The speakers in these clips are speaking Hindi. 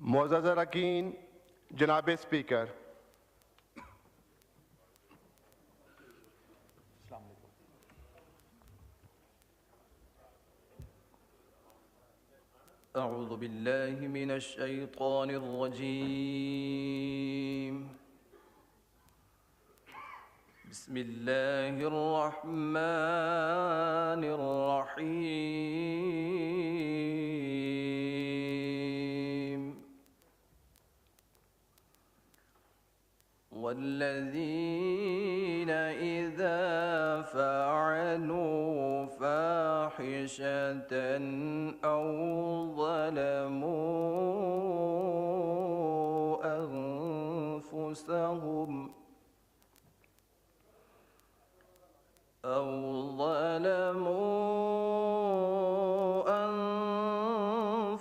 मोअज़्ज़ज़ अरकान, जनाब स्पीकर, अऊज़ु बिल्लाहि मिनश शैतानिर रजीम। बिस्मिल्लाहिर रहमानिर रहीम। वल्लज़ीना इज़ा फ़अलू फ़ाहिशतन औ ज़लमू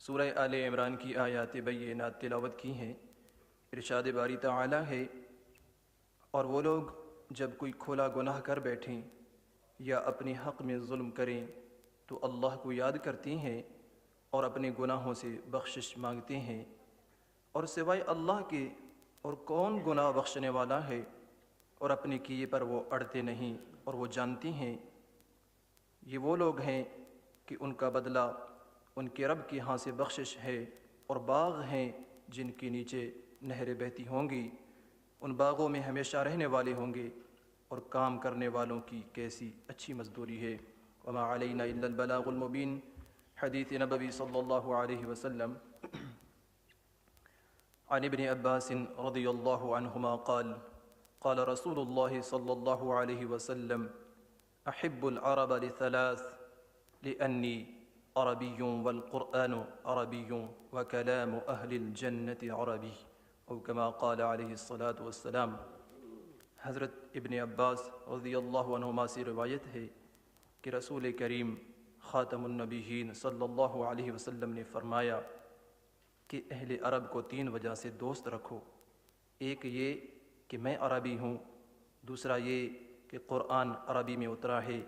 सूरह आले इमरान की आयात बय्यिनात तिलावत की हैं। इरशाद बारी ताला है, और वो लोग जब कोई खुला गुनाह कर बैठें या अपने हक़ में ज़ुल्म करें तो अल्लाह को याद करती हैं और अपने गुनाहों से बख्शिश मांगते हैं, और सिवाय अल्लाह के और कौन गुनाह बख्शने वाला है, और अपने किए पर वो अड़ते नहीं और वो जानती हैं। ये वो लोग हैं कि उनका बदला उनके रब के यहाँ से बख्शिश है, और बाग़ हैं जिनके नीचे नहरें बहती होंगी। उन बाग़ों में हमेशा रहने वाले होंगे, और काम करने वालों की कैसी अच्छी मज़दूरी है। वमा अलैना इल्लल बलागुल मुबीन। हदीस नबवी सल्लल्लाहु अलैहि वसल्लम अन इब्न अब्बास रज़ियल्लाहु अन्हुमा क़ाल क़ाल रसूलुल्लाह सल्लल्लाहु अलैहि वसल्लम अहिब्बुल अरब लिसलास लिअन्नी अरबियुं वल क़ुरआनु अरबियुं व कलामु अहलिल जन्नति अरबी औ कमा क़ाल अलैहिस्सलातु वस्सलाम। हज़रत इब्न अब्बास रज़ियल्लाहु अन्हुमा से रिवायत है कि रसूल करीम ख़ातमुन नबीयीन सल्लल्लाहु अलैहि वसल्लम ने फ़रमाया कि अहले अरब को 3 वजह से दोस्त रखो। एक ये कि मैं अरबी हूँ, दूसरा ये कि क़ुरआन अरबी में उतरा है,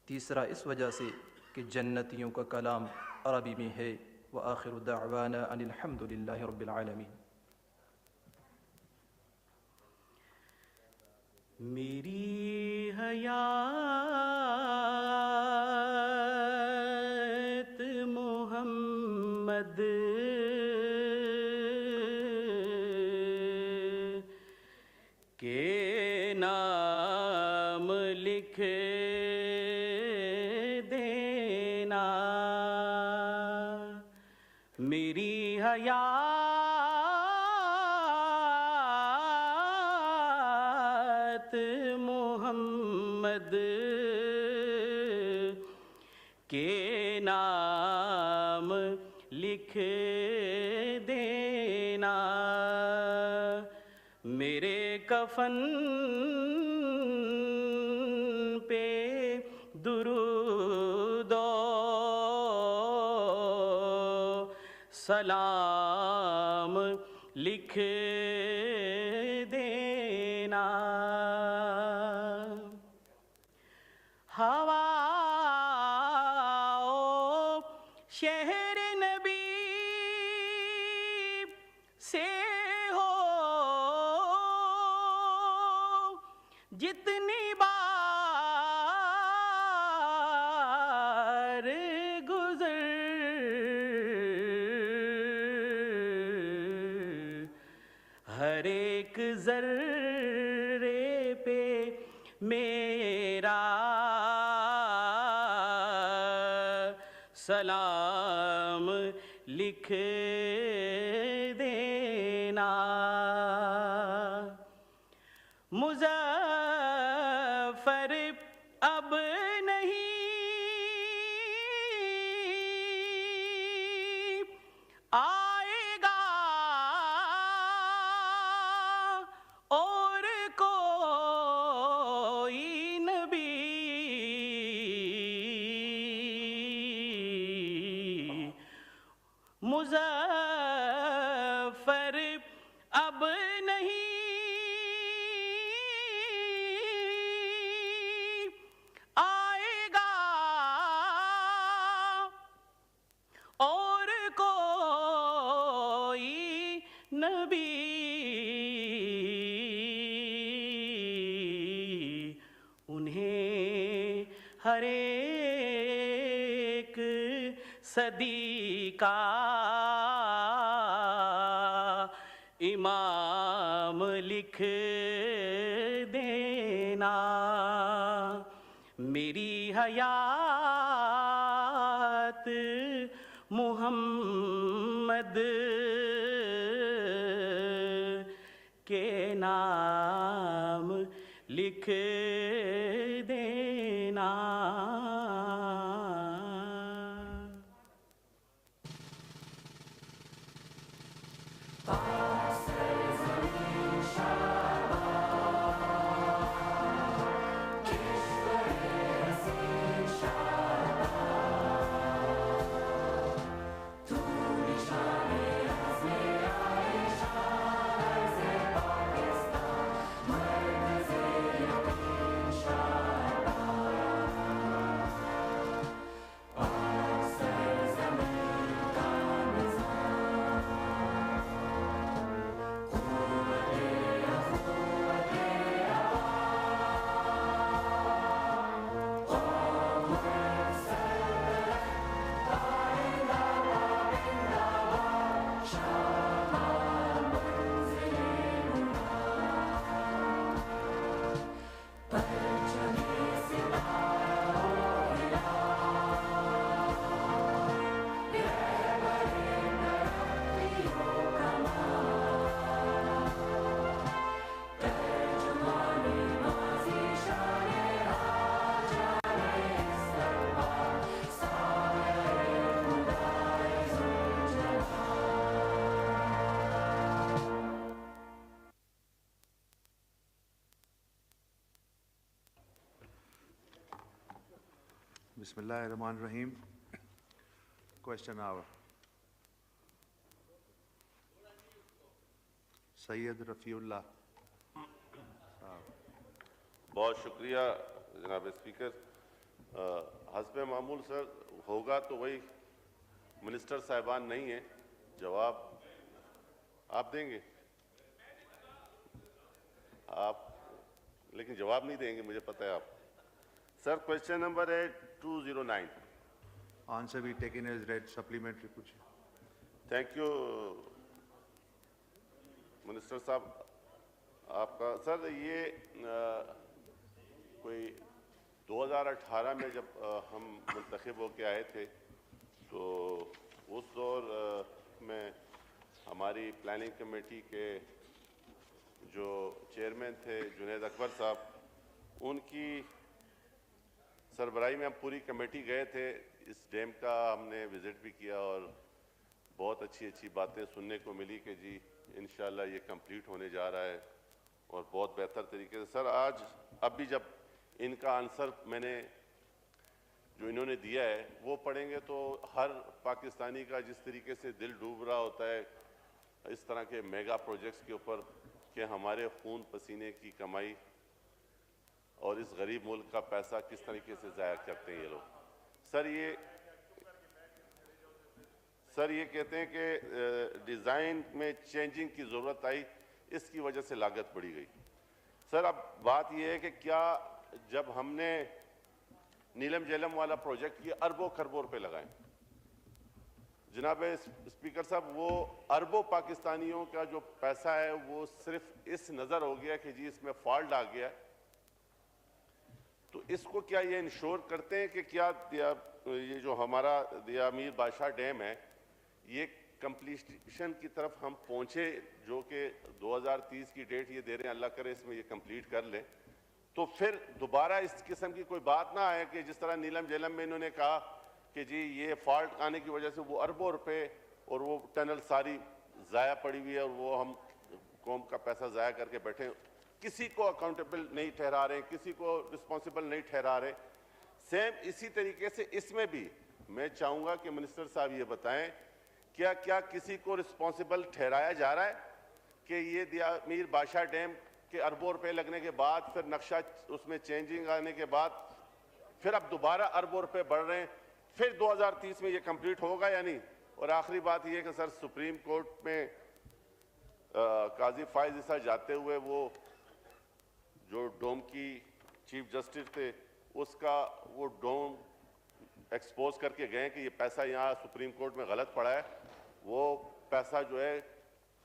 तीसरा इस वजह से कि जन्नतियों का कलाम अरबी में है। व आखिरु दाअवाना अनिल हम्दुलिल्लाहि रब्बिल आलमीन। मेरी हयात मोहम्मद के नाम लिख देना। मेरी हयात मोहम्मद के नाम लिख देना, मेरे कफन पे दुरूदो सलाम लिख देना। हवा शहर नबी से हो जितनी बार गुजर, हर एक जर्रे पे मेरा सलाम लिख देना। मुज़फ़्फ़र अब नहीं आएगा और कोई नबी, मुज़फ़्फ़र अब नहीं आएगा और कोई नबी, उन्हें हर एक सदी का इमाम लिख देना। मेरी हयात मुहम्मद के नाम लिख देना। Bismillahirrahmanirrahim. Question hour. Sayyid Rafiullah. बहुत शुक्रिया जनाब स्पीकर। हस्ब मामूल सर होगा तो वही मिनिस्टर साहिबान नहीं है, जवाब आप देंगे? आप लेकिन जवाब नहीं देंगे, मुझे पता है आप। सर क्वेश्चन नंबर है 209। Answer be taken as read. Supplementary पूछिए। थैंक यू मिनिस्टर साहब आपका। सर ये कोई 2018 में जब हम मुंतखब होके आए थे तो उस दौर में हमारी प्लानिंग कमेटी के जो चेयरमैन थे जुनैद अकबर साहब, उनकी सरबराही में हम पूरी कमेटी गए थे इस डैम का हमने विज़िट भी किया और बहुत अच्छी अच्छी बातें सुनने को मिली कि जी इंशाल्लाह ये कंप्लीट होने जा रहा है और बहुत बेहतर तरीके से। सर आज अभी जब इनका आंसर मैंने जो इन्होंने दिया है वो पढ़ेंगे तो हर पाकिस्तानी का जिस तरीके से दिल डूब रहा होता है इस तरह के मेगा प्रोजेक्ट्स के ऊपर कि हमारे खून पसीने की कमाई और इस गरीब मुल्क का पैसा किस तरीके से ज़ाया करते हैं ये लोग। सर ये कहते हैं कि डिज़ाइन में चेंजिंग की ज़रूरत आई, इसकी वजह से लागत बढ़ी गई। सर अब बात यह है कि क्या जब हमने नीलम झेलम वाला प्रोजेक्ट ये अरबों खरबों रुपए लगाए, जनाब स्पीकर साहब, वो अरबों पाकिस्तानियों का जो पैसा है वो सिर्फ इस नज़र हो गया कि जी इसमें फॉल्ट आ गया, तो इसको क्या ये इंश्योर करते हैं कि क्या ये जो हमारा दिया मीर बादशाह डैम है ये कंप्लीशन की तरफ हम पहुंचे, जो कि 2030 की डेट ये दे रहे हैं, अल्लाह करे इसमें ये कंप्लीट कर ले, तो फिर दोबारा इस किस्म की कोई बात ना आए कि जिस तरह नीलम झेलम में इन्होंने कहा कि जी ये फॉल्ट आने की वजह से वो अरबों रुपए और वो टनल सारी ज़ाया पड़ी हुई है और वो हम कौम का पैसा ज़ाया करके बैठे, किसी को अकाउंटेबल नहीं ठहरा रहे, किसी को रिस्पॉन्सिबल नहीं ठहरा रहे। सेम इसी तरीके से इसमें भी मैं चाहूँगा कि मिनिस्टर साहब ये बताएं क्या क्या किसी को रिस्पॉन्सिबल ठहराया जा रहा है कि ये दिया मीर बादशाह डैम के अरबों रुपए लगने के बाद फिर नक्शा उसमें चेंजिंग आने के बाद फिर अब दोबारा अरबों रुपए बढ़ रहे हैं, फिर 2030 में ये कंप्लीट होगा या नहीं? और आखिरी बात ये कि सर सुप्रीम कोर्ट में काजी फायज ईसा जाते हुए वो जो डोम की चीफ जस्टिस थे उसका वो डोम एक्सपोज करके गए कि ये पैसा यहाँ सुप्रीम कोर्ट में गलत पड़ा है, वो पैसा जो है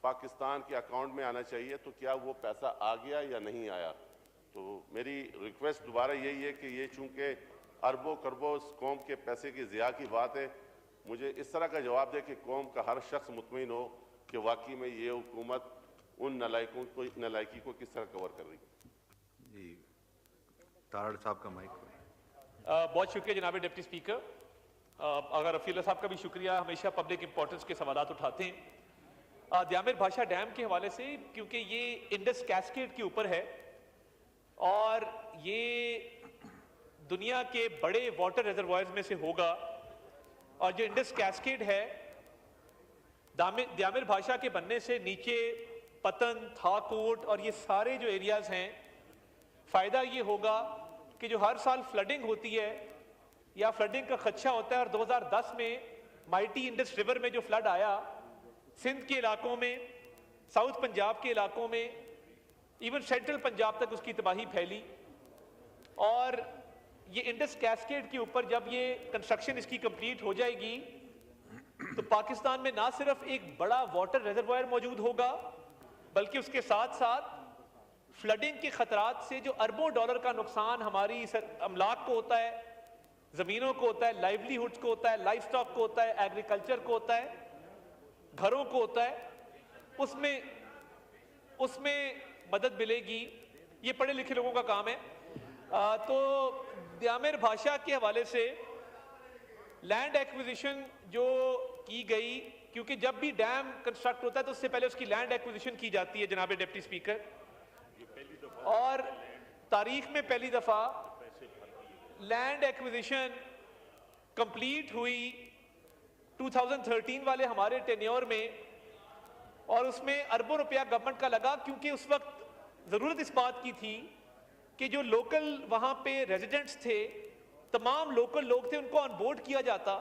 पाकिस्तान के अकाउंट में आना चाहिए, तो क्या वो पैसा आ गया या नहीं आया? तो मेरी रिक्वेस्ट दोबारा यही है कि ये चूंकि अरबों खरबों कौम के पैसे की ज़िया की बात है, मुझे इस तरह का जवाब दे कि कौम का हर शख्स मुतमईन हो कि वाकई में ये हुकूमत उन नलायकी को किस तरह कवर कर रही है। जी तारड़ साहब का माइक। बहुत शुक्रिया जनाब डिप्टी स्पीकर। अगर रफीला साहब का भी शुक्रिया, हमेशा पब्लिक इंपॉर्टेंस के सवालात उठाते हैं। दियामिर बादशाह डैम के हवाले से, क्योंकि ये इंडस कैस्केड के ऊपर है और ये दुनिया के बड़े वाटर रिजर्वायर्स में से होगा, और जो इंडस कैस्केड है दियामिर बादशाह के बनने से नीचे पतन, थाकोट और ये सारे जो एरियाज हैं, फ़ायदा ये होगा कि जो हर साल फ्लडिंग होती है या फ्लडिंग का खदशा होता है, और 2010 में माइटी इंडस रिवर में जो फ्लड आया सिंध के इलाकों में, साउथ पंजाब के इलाकों में, इवन सेंट्रल पंजाब तक उसकी तबाही फैली, और ये इंडस कैस्केड के ऊपर जब ये कंस्ट्रक्शन इसकी कंप्लीट हो जाएगी तो पाकिस्तान में ना सिर्फ एक बड़ा वाटर रिजर्वायर मौजूद होगा बल्कि उसके साथ साथ फ्लडिंग के खतरात से जो अरबों डॉलर का नुकसान हमारी अमलाक को होता है, ज़मीनों को होता है, लाइवलीहुड्स को होता है, लाइफ स्टॉक को होता है, एग्रीकल्चर को होता है, घरों को होता है, उसमें मदद मिलेगी। ये पढ़े लिखे लोगों का काम है। तो दियामिर बादशाह के हवाले से लैंड एक्विजिशन जो की गई, क्योंकि जब भी डैम कंस्ट्रक्ट होता है तो उससे पहले उसकी लैंड एक्विजिशन की जाती है जनाब डिप्टी स्पीकर, और तारीख में पहली दफा लैंड एक्विजिशन कंप्लीट हुई 2013 वाले हमारे टेन्योर में, और उसमें अरबों रुपया गवर्नमेंट का लगा, क्योंकि उस वक्त जरूरत इस बात की थी कि जो लोकल वहां पे रेजिडेंट्स थे, तमाम लोकल लोग थे, उनको ऑन बोर्ड किया जाता,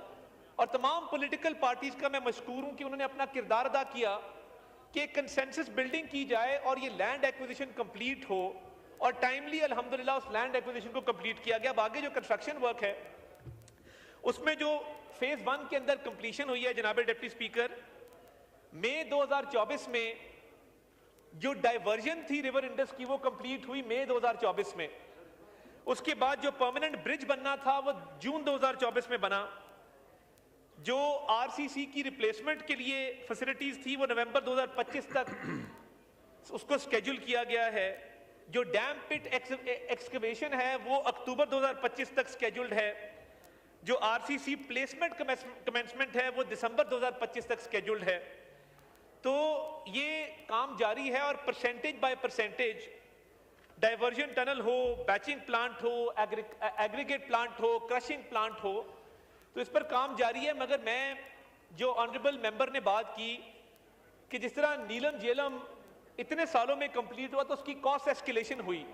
और तमाम पॉलिटिकल पार्टीज का मैं मशकूर हूं कि उन्होंने अपना किरदार अदा किया कि कंसेंसस बिल्डिंग की जाए और ये लैंड एक्विजिशन कंप्लीट हो, और टाइमली अल्हम्दुलिल्लाह उस लैंड एक्विजिशन को कंप्लीट किया गया। अब आगे जो कंस्ट्रक्शन वर्क है उसमें जो फेज 1 के अंदर कंप्लीशन हुई है जनाब डिप्टी स्पीकर, मई 2024 में जो डाइवर्जन थी रिवर इंडस की वो कंप्लीट हुई मई 2024 में। उसके बाद जो परमानेंट ब्रिज बनना था वो जून 2024 में बना। जो आरसीसी की रिप्लेसमेंट के लिए फैसिलिटीज थी वो नवंबर 2025 तक उसको स्केड्यूल किया गया है। जो डैम पिट एक्सकवेशन है वो अक्टूबर 2025 तक स्केड्यूल्ड है। जो आरसीसी प्लेसमेंट कमेंसमेंट है वो दिसंबर 2025 तक स्केड्यूल्ड है। तो ये काम जारी है और percentage by percentage diversion tunnel हो, बैचिंग प्लांट हो, एग्रीगेट प्लांट हो, क्रशिंग प्लांट हो, तो इस पर काम जारी है। मगर मैं जो ऑनरेबल मेंबर ने बात की कि जिस तरह नीलम झेलम इतने सालों में कंप्लीट हुआ तो उसकी कॉस्ट एस्केलेशन हुई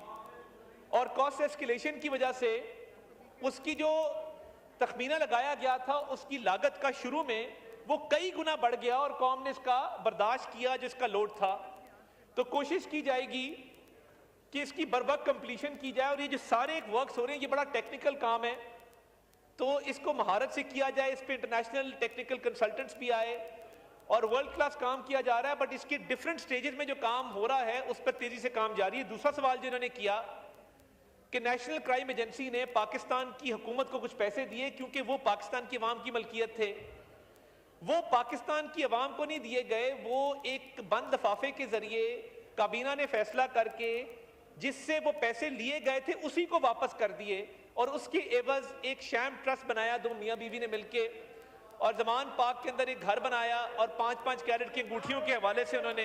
और कॉस्ट एस्केलेशन की वजह से उसकी जो तखमीना लगाया गया था उसकी लागत का शुरू में वो कई गुना बढ़ गया और कौम ने इसका बर्दाश्त किया जिसका लोड था। तो कोशिश की जाएगी कि इसकी बरवक्त कंप्लीशन की जाए और ये जो सारे एक वर्क्स हो रहे हैं ये बड़ा टेक्निकल काम है तो इसको महारत से किया जाए। इस पे इंटरनेशनल टेक्निकल कंसल्टेंट्स भी आए और वर्ल्ड क्लास काम किया जा रहा है, बट इसके डिफरेंट स्टेजेस में जो काम हो रहा है उस पर तेजी से काम जारी है। दूसरा सवाल जो इन्होंने किया कि नेशनल क्राइम एजेंसी ने पाकिस्तान की हुकूमत को कुछ पैसे दिए क्योंकि वो पाकिस्तान की अवाम की मलकियत थे। वो पाकिस्तान की अवाम को नहीं दिए गए, वो एक बंद लिफाफे के जरिए काबीना ने फैसला करके जिससे वो पैसे लिए गए थे उसी को वापस कर दिए और उसके एवज एक शैम ट्रस्ट बनाया दो मियाँ बीवी ने मिलके और जमान पाक के अंदर एक घर बनाया और 5-5 कैरेट की अंगूठियों के हवाले से उन्होंने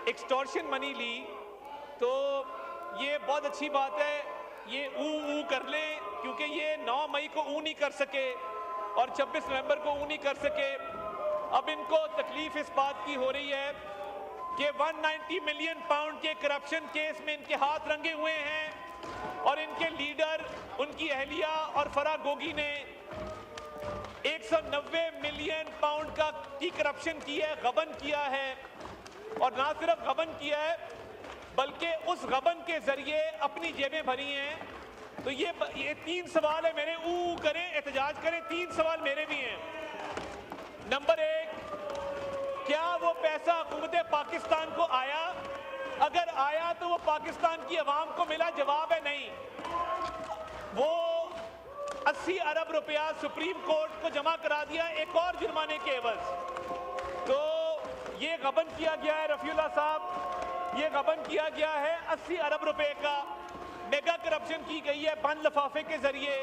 एक्सटॉर्शन मनी ली। तो ये बहुत अच्छी बात है, ये ऊ कर लें क्योंकि ये 9 मई को ऊ नहीं कर सके और 26 नवंबर को ऊ नहीं कर सके। अब इनको तकलीफ इस बात की हो रही है कि 190 मिलियन पाउंड के करप्शन केस में इनके हाथ रंगे हुए हैं और इनके लीडर उनकी अहलिया और फराह गोगी ने 190 मिलियन पाउंड की करप्शन की है, गबन किया है और ना सिर्फ गबन किया है बल्कि उस गबन के जरिए अपनी जेबें भरी हैं। तो ये 3 सवाल है मेरे, ऊ करें एहतजाज करें। 3 सवाल मेरे भी हैं। नंबर 1, क्या वो पैसा हुकूमत पाकिस्तान को आया? अगर आया तो वो पाकिस्तान की अवाम को मिला? जवाब है नहीं। वो 80 अरब रुपया सुप्रीम कोर्ट को जमा करा दिया एक और जुर्माने के एवज। तो ये गबन किया गया है रफीउल्लाह साहब, ये गबन किया गया है 80 अरब रुपए का। मेगा करप्शन की गई है बंद लिफाफे के जरिए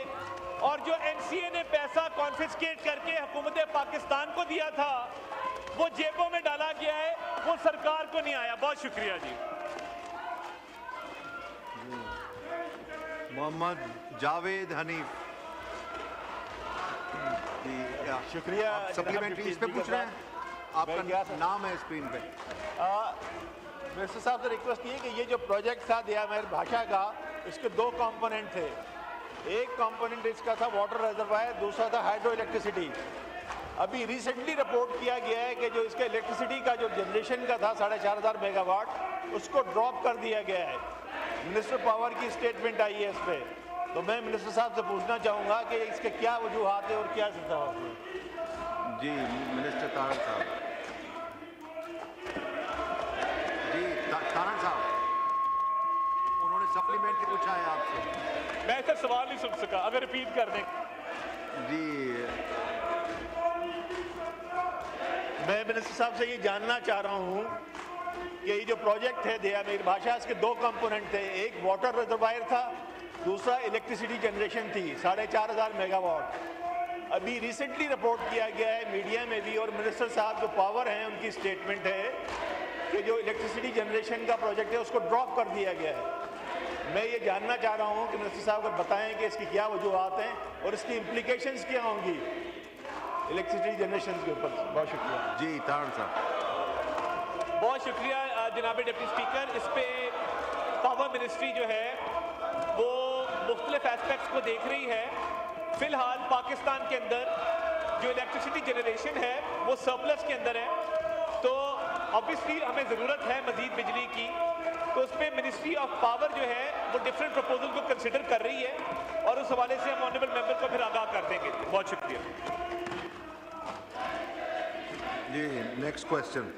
और जो एनसीए ने पैसा कॉन्फिस्केट करके हुकूमत पाकिस्तान को दिया था वो जेबों में डाला गया है, वो सरकार को नहीं आया। बहुत शुक्रिया जी। मोहम्मद जावेद हनीफ शुक्रिया। सप्लीमेंट्री इस पे पूछ रहे हैं, आपका नाम है स्क्रीन पे। मिनिस्टर साहब से रिक्वेस्ट की है कि ये जो प्रोजेक्ट था दिया मेरी भाषा का, इसके 2 कंपोनेंट थे। एक कंपोनेंट इसका था वाटर रिजर्वायर, दूसरा था हाइड्रो इलेक्ट्रिसिटी। अभी रिसेंटली रिपोर्ट किया गया है कि जो इसका इलेक्ट्रिसिटी का जो जनरेशन का था 4500 मेगावाट, उसको ड्रॉप कर दिया गया है। मिनिस्टर पावर की स्टेटमेंट आई है इस पर। तो मैं मिनिस्टर साहब से पूछना चाहूँगा कि इसके क्या वजूहात है और क्या सजा है। जी मिनिस्टर तारड़ साहब। जी तारड़ साहब, उन्होंने सप्लीमेंट्री पूछा है आपसे। मैं सर सवाल नहीं सुन सका, अगर रिपीट कर दें। जी मैं मिनिस्टर साहब से ये जानना चाह रहा हूँ कि ये जो प्रोजेक्ट है दिया मेरी भाषा, इसके 2 कंपोनेंट थे। एक वाटर रिजर्वायर था, दूसरा इलेक्ट्रिसिटी जनरेशन थी 4500 मेगावाट। अभी रिसेंटली रिपोर्ट किया गया है मीडिया में भी और मिनिस्टर साहब जो पावर हैं उनकी स्टेटमेंट है कि जो इलेक्ट्रिसिटी जनरेशन का प्रोजेक्ट है उसको ड्रॉप कर दिया गया है। मैं ये जानना चाह रहा हूँ कि मिनिस्टर साहब अगर बताएं कि इसकी क्या वजूहात हैं और इसकी इम्प्लीकेशंस क्या होंगी इलेक्ट्रिसिटी जनरेशन के ऊपर। बहुत शुक्रिया। जी तारड़ साहब। बहुत शुक्रिया जनाब डिप्टी स्पीकर। इस पे पावर मिनिस्ट्री जो है वो मुख्तलिफ एस्पेक्ट्स को देख रही है। फिलहाल पाकिस्तान के अंदर जो इलेक्ट्रिसिटी जनरेशन है वो सरप्लस के अंदर है, तो ऑब्वियसली हमें ज़रूरत है मज़ीद बिजली की। तो उस पर मिनिस्ट्री ऑफ पावर जो है वो डिफरेंट प्रपोजल को कंसिडर कर रही है और उस हवाले से हम ऑनरेबल मेंबर को फिर आगाह कर देंगे। बहुत शुक्रिया जी। Next question.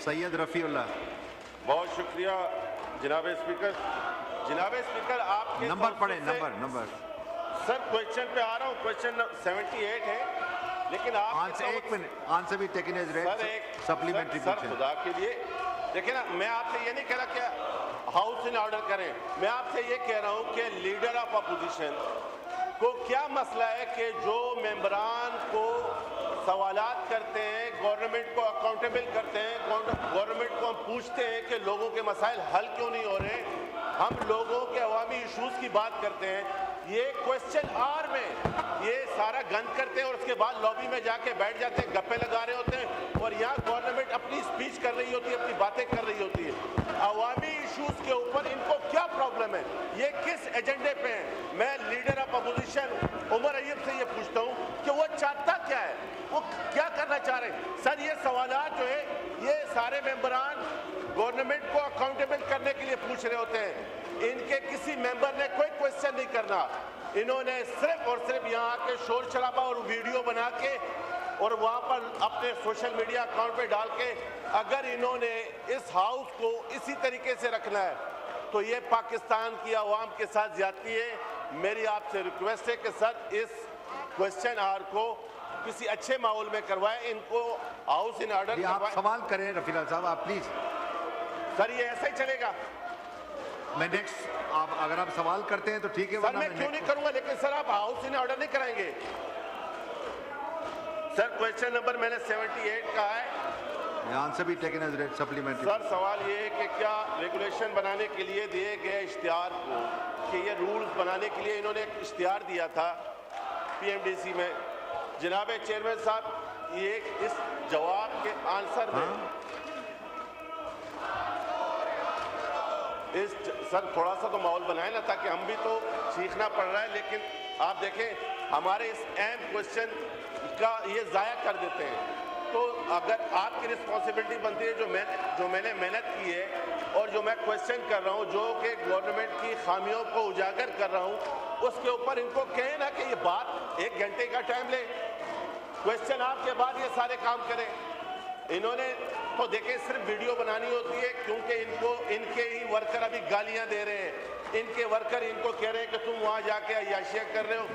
सैयद रफीउल्लाह। बहुत शुक्रिया जनाब स्पीकर। जनाब स्पीकर आपके नंबर पढ़े, नंबर। सर क्वेश्चन पे आ रहा हूँ, क्वेश्चन 78 है, लेकिन आप आंसर 1 मिनट, आंसर भी टेकन एज रेड। सर एक सप्लीमेंट्री सर खुदा के लिए देखिए ना, मैं आपसे ये नहीं कह रहा कि हाउस इन ऑर्डर करें, मैं आपसे ये कह रहा हूँ कि लीडर ऑफ अपोजिशन को क्या मसला है कि जो मेंबरान को सवालात करते हैं, गवर्नमेंट को अकाउंटेबल करते हैं, गवर्नमेंट को हम पूछते हैं कि लोगों के मसाइल हल क्यों नहीं हो रहे, हम लोगों के अवामी इशूज़ की बात करते हैं, ये क्वेश्चन आवर में ये सारा गंद करते हैं और उसके बाद लॉबी में जाके बैठ जाते हैं, गप्पे लगा रहे होते हैं और यहाँ गवर्नमेंट अपनी स्पीच कर रही होती है, अपनी बातें कर रही होती है। अवामी इशूज़ के ऊपर इनको क्या प्रॉब्लम है, ये किस एजेंडे पे है? मैं लीडर ऑफ अपोजिशन उमर अय्यूब से ये पूछता हूँ कि वो चाहता क्या है, वो क्या करना चाह रहे हैं? सर, ये सवालात जो है ये सारे मेंबरान गवर्नमेंट को अकाउंटेबल करने के लिए पूछ रहे होते हैं, इनके किसी मेंबर ने कोई क्वेश्चन नहीं करना, इन्होंने सिर्फ और सिर्फ यहाँ आके शोर शराबा और वीडियो बना के और वहाँ पर अपने सोशल मीडिया अकाउंट पे डाल के अगर इन्होंने इस हाउस को इसी तरीके से रखना है तो ये पाकिस्तान की आवाम के साथ ज्यादती है। मेरी आपसे रिक्वेस्ट है कि सर इस क्वेश्चन आवर को किसी अच्छे माहौल में करवाएं, इनको हाउस इन ऑर्डर आप सवाल करें रफीलाल साहब, आप प्लीज। सर ये ऐसा ही चलेगा? मैं नेक्स्ट, आप अगर आप सवाल करते हैं तो ठीक है, सर मैं क्यों नहीं करूंगा, लेकिन सर आप हाउस इन ऑर्डर नहीं कराएंगे। सर क्वेश्चन नंबर मैंने 78 का है, आंसर भी taken as read supplementary. Sir सवाल ये है कि क्या रेगुलेशन बनाने के लिए दिए गए इश्तिहार को, कि ये रूल्स बनाने के लिए इन्होंने एक इश्तिहार दिया था पीएमडीसी में, जनाब चेयरमैन साहब ये इस जवाब के आंसर में इस सर थोड़ा सा तो माहौल बनाए ना, ताकि हम भी तो सीखना पड़ रहा है, लेकिन आप देखें हमारे इस अहम क्वेश्चन का ये ज़ाया कर देते हैं। तो अगर आपकी रिस्पॉन्सिबिलिटी बनती है जो मैंने मेहनत की है और जो मैं क्वेश्चन कर रहा हूँ, जो कि गवर्नमेंट की खामियों को उजागर कर रहा हूँ, उसके ऊपर इनको कहें ना कि ये बात 1 घंटे का टाइम ले, क्वेश्चन आपके बाद ये सारे काम करें। इन्होंने तो देखें सिर्फ वीडियो बनानी होती है, क्योंकि इनके ही वर्कर अभी गालियां दे रहे हैं, इनके वर्कर इनको कह रहे हैं कि तुम वहां जाके अय्याशियां कर रहे हो,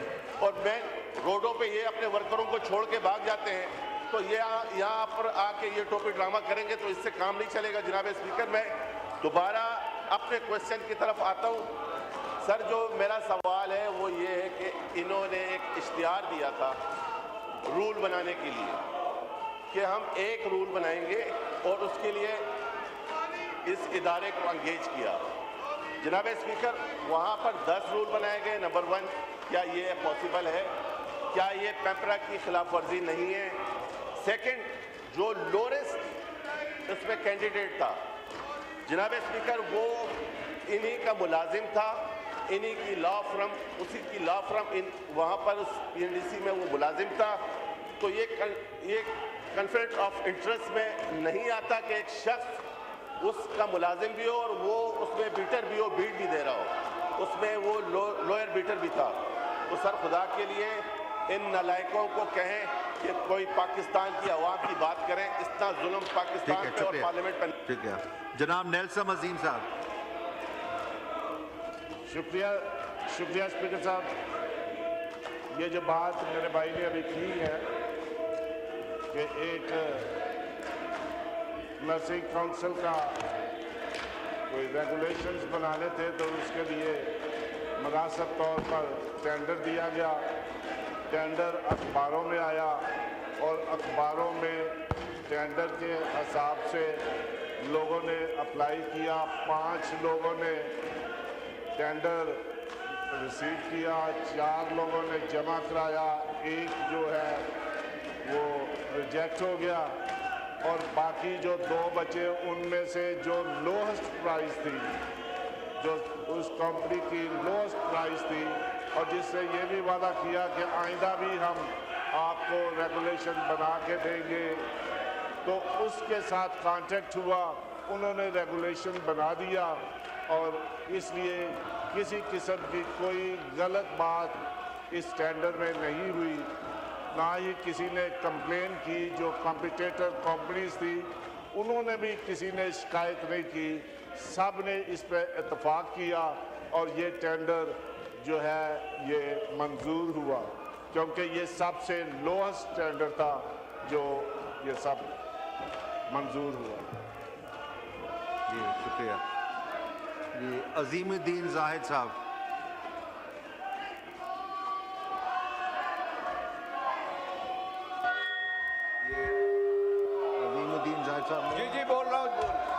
और मैं रोडों पे ये अपने वर्करों को छोड़ के भाग जाते हैं। तो ये यहाँ पर आके ये टोपी ड्रामा करेंगे तो इससे काम नहीं चलेगा। जनाब स्पीकर, मैं दोबारा अपने क्वेश्चन की तरफ आता हूँ। सर जो मेरा सवाल है वो ये है कि इन्होंने एक इश्तिहार दिया था रूल बनाने के लिए कि हम एक रूल बनाएंगे और उसके लिए इस इदारे को एंगेज किया। जनाब स्पीकर, वहाँ पर 10 रूल बनाए गए। नंबर 1, क्या ये पॉसिबल है? क्या ये पेपरा की खिलाफ वर्जी नहीं है? सेकंड, जो लोरेस्ट इसमें कैंडिडेट था जनाब स्पीकर, वो इन्हीं का मुलाजिम था, इन्हीं की लॉ फर्म, उसी की लॉ फर्म वहाँ पर उस पीएनडीसी में वो मुलाजिम था। तो ये कन्फ्लिक्ट ऑफ इंटरेस्ट में नहीं आता कि एक शख्स उसका मुलाजिम भी हो और वो उसमें बीटर भी हो, बीट भी दे रहा हो, उसमें वो लॉयर बीटर भी था। तो सर खुदा के लिए इन नालायकों को कहें कि कोई पाकिस्तान की आवाम की बात करें, इतना जुल्म पाकिस्तान पे और पार्लियामेंट पर। ठीक है, जनाब नेल्सन अजीम साहब। शुक्रिया स्पीकर साहब। ये जो बात मेरे भाई ने अभी की है कि एक नर्सिंग काउंसिल का कोई रेगुलेशंस बनाने थे, तो उसके लिए मुनासिब तौर पर टेंडर दिया गया। टेंडर अखबारों में आया और अखबारों में टेंडर के हिसाब से लोगों ने अप्लाई किया। 5 लोगों ने टेंडर रिसीव किया, 4 लोगों ने जमा कराया, 1 जो है वो रिजेक्ट हो गया और बाकी जो 2 बचे उनमें से जो लोएस्ट प्राइस थी, जो उस कंपनी की लोएस्ट प्राइस थी और जिससे ये भी वादा किया कि आइंदा भी हम आपको रेगुलेशन बना के देंगे, तो उसके साथ कॉन्टेक्ट हुआ, उन्होंने रेगुलेशन बना दिया और इसलिए किसी किस्म की कोई गलत बात इस टेंडर में नहीं हुई, ना ही किसी ने कंप्लेन की। जो कॉम्पिटिटर कंपनीज थी उन्होंने भी किसी ने शिकायत नहीं की, सब ने इस पर इत्तेफाक किया और ये टेंडर जो है ये मंजूर हुआ, क्योंकि ये सबसे लोएस्ट टेंडर था जो ये सब मंजूर हुआ। जी शुक्रिया। जी अजीमुद्दीन जाहिद साहब। ये अजीमुद्दीन जाहिद साहब। जी बोल रहा हूँ।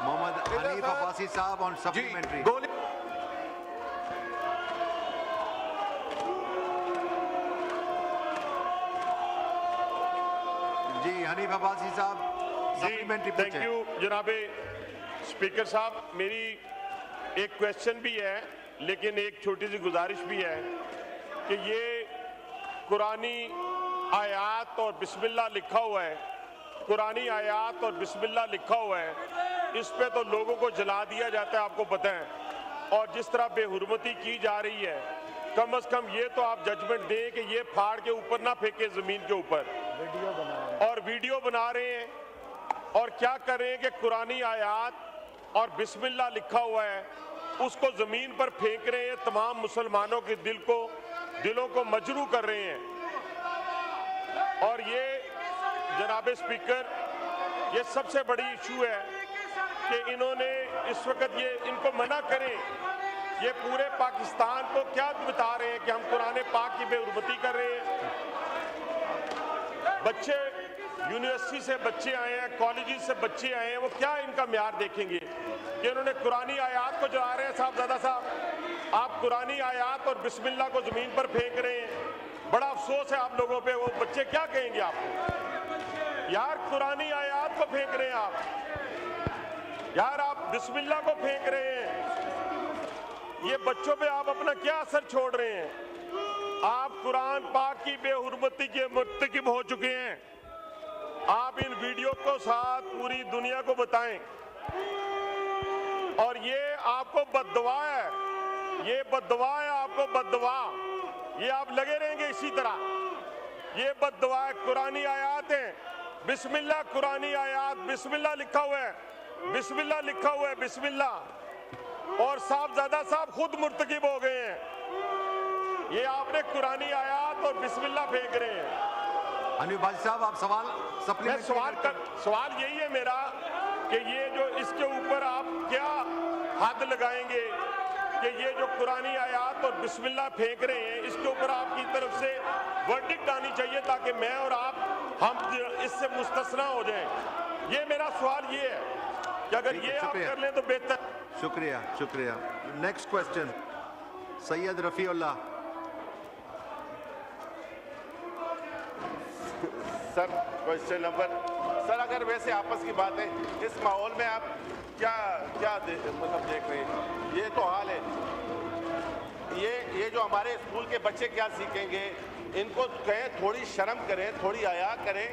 मोहम्मद हनीफ अब्बासी साहब ऑन सप्लीमेंट्री। जी हनीफ अब्बासी साहब सप्लीमेंट्री थैंक यू जनाबे स्पीकर साहब। मेरी एक क्वेश्चन भी है लेकिन एक छोटी सी गुजारिश भी है कि ये कुरानी आयात और बिस्मिल्लाह लिखा हुआ है, कुरानी आयात और बिस्मिल्लाह लिखा हुआ है, इस पे तो लोगों को जला दिया जाता है, आपको पता है। और जिस तरह बेहुरमती की जा रही है, कम से कम ये तो आप जजमेंट दें कि ये फाड़ के ऊपर ना फेंके जमीन के ऊपर। और वीडियो बना रहे हैं और क्या कर रहे हैं कि कुरानी आयात और बिस्मिल्लाह लिखा हुआ है उसको जमीन पर फेंक रहे हैं, तमाम मुसलमानों के दिलों को मजरू कर रहे हैं। और ये जनाब स्पीकर, ये सबसे बड़ी इशू है कि इन्होंने इस वक्त ये इनको मना करें। ये पूरे पाकिस्तान को क्या बता रहे हैं कि हम कुरान पाक की बेहुरमती कर रहे हैं। बच्चे यूनिवर्सिटी से बच्चे आए हैं, कॉलेजेस से बच्चे आए हैं, वो क्या इनका म्यार देखेंगे कि उन्होंने कुरानी आयात को जला रहे हैं। साहबजादा साहब, आप कुरानी आयात और बिस्मिल्लाह को जमीन पर फेंक रहे हैं, बड़ा अफसोस है आप लोगों पे। वो बच्चे क्या कहेंगे आपको? यार कुरानी आयात को फेंक रहे हैं आप, यार आप बिस्मिल्लाह को फेंक रहे हैं। ये बच्चों पे आप अपना क्या असर छोड़ रहे हैं? आप कुरान पाक की बेहुरमती के मुर्तकिब हो चुके हैं। आप इन वीडियो को साथ पूरी दुनिया को बताएं। और ये आपको बद्दुआ है, ये बद्दुआ है, आपको बद्दुआ। ये आप लगे रहेंगे इसी तरह। ये बद्दुआ है। कुरानी आयात है, बिस्मिल्लाह कुरानी आयात, बिस्मिल्लाह लिखा हुआ है, बिस्मिल्लाह लिखा हुआ है, बिस्मिल्लाह। और साहबजादा साहब खुद मुर्तकिब हो गए हैं। ये आपने कुरानी आयात और बिस्मिल्लाह फेंक रहे हैं। हनीफ भाई साहब आप सवाल यही है मेरा कि ये जो इसके ऊपर आप क्या हद लगाएंगे कि ये जो कुरानी आयात और बिस्मिल्लाह फेंक रहे हैं, इसके ऊपर आपकी तरफ से वर्डिक्ट आनी चाहिए ताकि मैं और आप हम इससे मुस्तस्ना हो जाएं। ये मेरा सवाल ये है कि अगर ये आप कर लें तो बेहतर। शुक्रिया शुक्रिया। Next question Syed Rafiullah. Sir question number, sir अगर वैसे आपस की बात है, इस माहौल में आप क्या मतलब देख रहे हैं? ये तो हाल है। ये जो हमारे स्कूल के बच्चे क्या सीखेंगे? इनको कहें थोड़ी शर्म करें, थोड़ी हया करें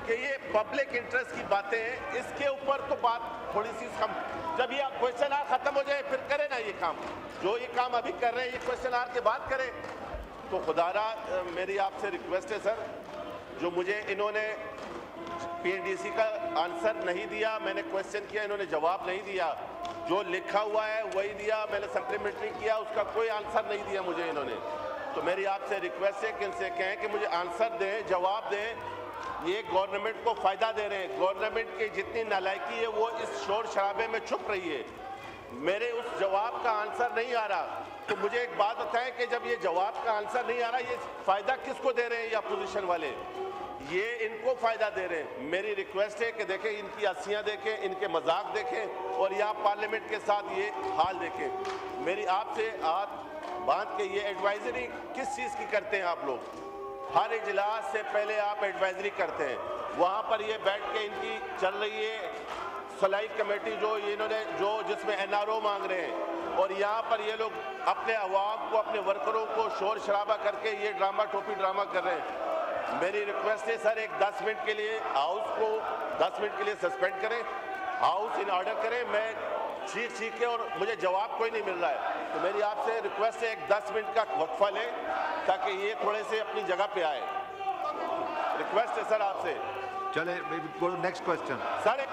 कि ये पब्लिक इंटरेस्ट की बातें हैं, इसके ऊपर तो बात थोड़ी सी कम। जब ये क्वेश्चन आवर खत्म हो जाए फिर करें ना ये काम, जो ये काम अभी कर रहे हैं ये क्वेश्चन आवर के बाद करें। तो खुदारा मेरी आपसे रिक्वेस्ट है सर, जो मुझे इन्होंने पीएनडीसी का आंसर नहीं दिया, मैंने क्वेश्चन किया इन्होंने जवाब नहीं दिया, जो लिखा हुआ है वही दिया, मैंने सप्लीमेंट्री किया उसका कोई आंसर नहीं दिया मुझे इन्होंने। तो मेरी आपसे रिक्वेस्ट है कि इनसे कहें कि मुझे आंसर दें, जवाब दें। ये गवर्नमेंट को फ़ायदा दे रहे हैं। गवर्नमेंट की जितनी नालायकी है वो इस शोर शराबे में छुप रही है। मेरे उस जवाब का आंसर नहीं आ रहा। तो मुझे एक बात बताएं कि जब ये जवाब का आंसर नहीं आ रहा, ये फ़ायदा किसको दे रहे हैं? ये अपोजिशन वाले, ये इनको फ़ायदा दे रहे हैं। मेरी रिक्वेस्ट है कि देखें, इनकी हंसियाँ देखें, इनके मजाक देखें और यहाँ पार्लियामेंट के साथ ये हाल देखें। मेरी आपसे हाथ बांध के ये एडवाइजरी किस चीज़ की करते हैं आप लोग? हर इजलास से पहले आप एडवाइजरी करते हैं, वहाँ पर ये बैठ के इनकी चल रही है सलाई कमेटी जो इन्होंने जिसमें एनआरओ मांग रहे हैं, और यहाँ पर ये लोग अपने अवाम को, अपने वर्करों को शोर शराबा करके ये ड्रामा टोपी ड्रामा कर रहे हैं। मेरी रिक्वेस्ट है सर, एक 10 मिनट के लिए हाउस को 10 मिनट के लिए सस्पेंड करें, हाउस इन ऑर्डर करें। मैं चीख के और मुझे जवाब कोई नहीं मिल रहा है, तो मेरी आपसे रिक्वेस्ट है एक 10 मिनट का वक्फा लें ताकि ये थोड़े से अपनी जगह पे आए। रिक्वेस्ट है सर आपसे। चले नेक्स्ट क्वेश्चन सर।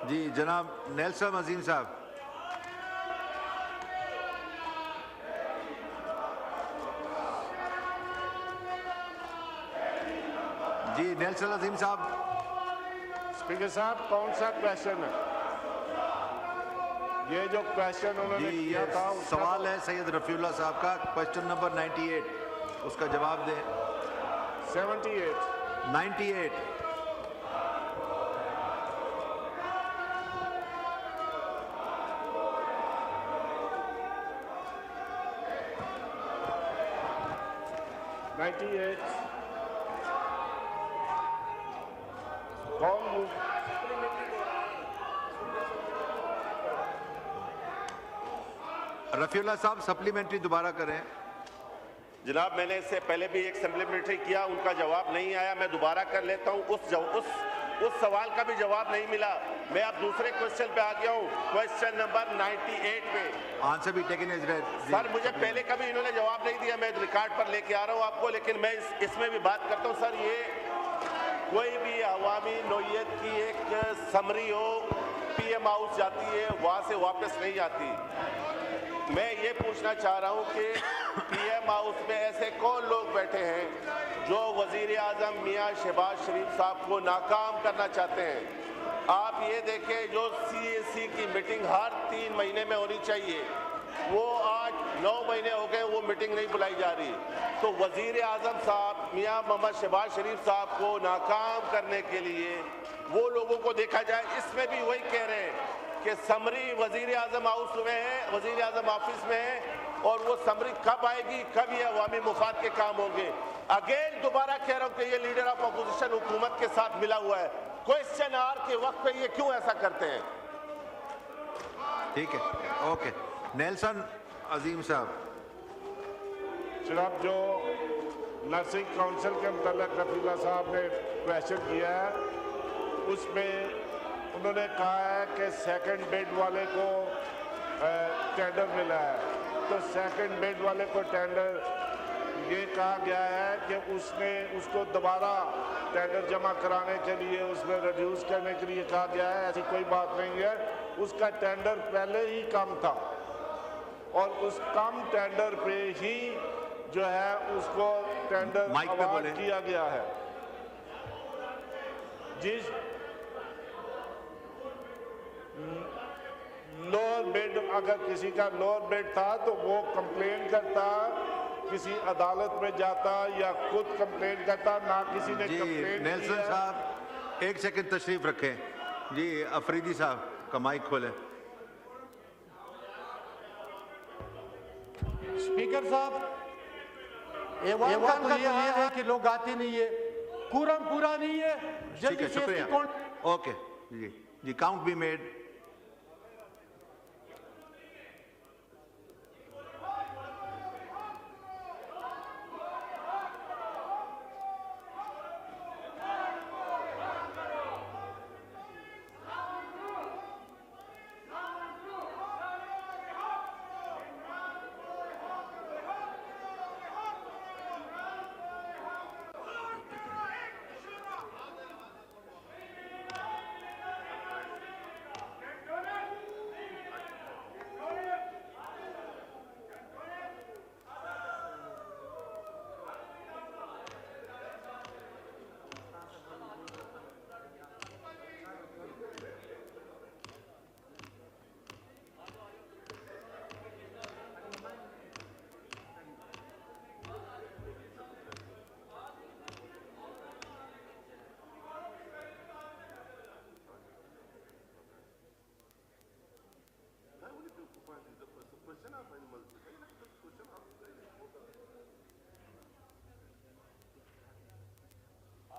जी जनाब नेल्सन अजीम साहब। जी नेल्सन अजीम साहब। स्पीकर साहब, कौन सा क्वेश्चन है? ये जो क्वेश्चन उन्होंने जी किया ये था उसका सवाल है सैयद रफीउल्लाह साहब का, क्वेश्चन नंबर 98, उसका जवाब दें। 78। 98। कौन? रफीउल्लाह साहब सप्लीमेंट्री दोबारा करें। जनाब, मैंने इससे पहले भी एक सप्लीमेंट्री किया, उनका जवाब नहीं आया। मैं दोबारा कर लेता हूं। उस सवाल का भी जवाब नहीं मिला। मैं अब दूसरे क्वेश्चन पे आ गया हूं, क्वेश्चन नंबर 98 पे। आंसर भी टेकन एज रेड। सर, मुझे पहले कभी इन्होंने जवाब नहीं दिया। मैं रिकॉर्ड पर लेके आ रहा हूं आपको, लेकिन मैं इसमें भी बात करता हूं। सर, ये कोई भी अवामी नौयत की एक समरी हो, PM हाउस जाती है, वहां से वापस नहीं आती। मैं ये पूछना चाह रहा हूं कि PM हाउस में ऐसे कौन लोग बैठे हैं जो वजीर आजम मियां शहबाज शरीफ साहब को नाकाम करना चाहते हैं? आप ये देखें, जो CAC की मीटिंग हर 3 महीने में होनी चाहिए, वो आज 9 महीने हो गए, वो मीटिंग नहीं बुलाई जा रही। तो वजीर आजम साहब मियां मोहम्मद शहबाज शरीफ साहब को नाकाम करने के लिए वो लोगों को देखा जाए। इसमें भी वही कह रहे हैं कि समरी वजीर आजम हाउस में है, वजीर आजम ऑफिस में है, और वो समरी कब आएगी, कब ये अवामी मुफाद के काम होंगे? अगेन दोबारा कह रहा हूं कि ये लीडर ऑफ अपोजिशन हुकूमत के साथ मिला हुआ है। क्वेश्चन आवर के वक्त पे ये क्यों ऐसा करते हैं? ठीक है, ओके। नेल्सन अजीम साहब। जनाब, जो नर्सिंग काउंसिल के मतलब रफीउल्लाह साहब ने क्वेश्चन किया है, उसमें उन्होंने कहा है कि सेकंड बेड वाले को टेंडर मिला है। तो सेकंड बेड वाले को टेंडर ये कहा गया है कि उसको दोबारा टेंडर जमा कराने के लिए, उसमें रिड्यूस करने के लिए कहा गया है। ऐसी कोई बात नहीं है। उसका टेंडर पहले ही कम था और उस कम टेंडर पे ही जो है उसको टेंडर अवार्ड किया गया है। जिस लोअर बेड, अगर किसी का लोअर बेड था तो वो कंप्लेन करता, किसी अदालत में जाता या खुद कंप्लेन करता, ना किसी ने कंप्लेन। नेल्सन साहब 1 सेकंड तशरीफ रखें। जी अफरीदी साहब का माइक खोलें। स्पीकर साहब, तो ये है कि लोग आते नहीं है, कुरम पूरा नहीं है। ठीक है, शुक्रिया। ओके जी, काउंट बी मेड।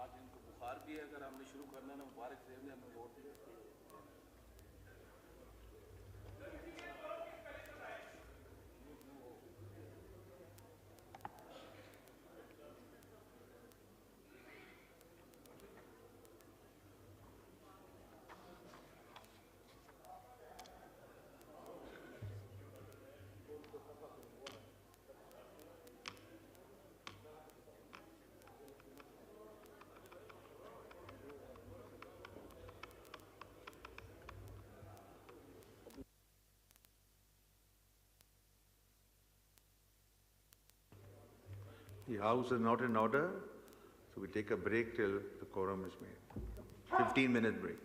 आज इनको बुखार भी है, अगर हमने शुरू करना ना मुबारक साहब ने हमें वोट दिया। The house is not in order, So we take a break till the quorum is made. 15-minute break.